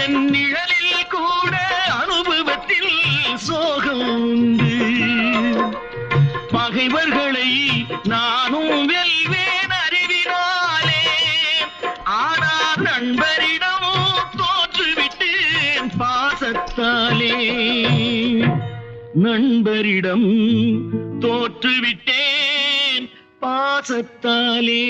என் நிழலில் கூட அனுபவத்தில் சோகம் உண்டு. பகைவர்களை நானும் வெல்வேன் அறிவினாலே, ஆனால் நண்பரிடம் தோற்றுவிட்டேன் பாசத்தாலே. நண்பரிடம் தோற்றுவிட்டேன் பாசத்தாலே.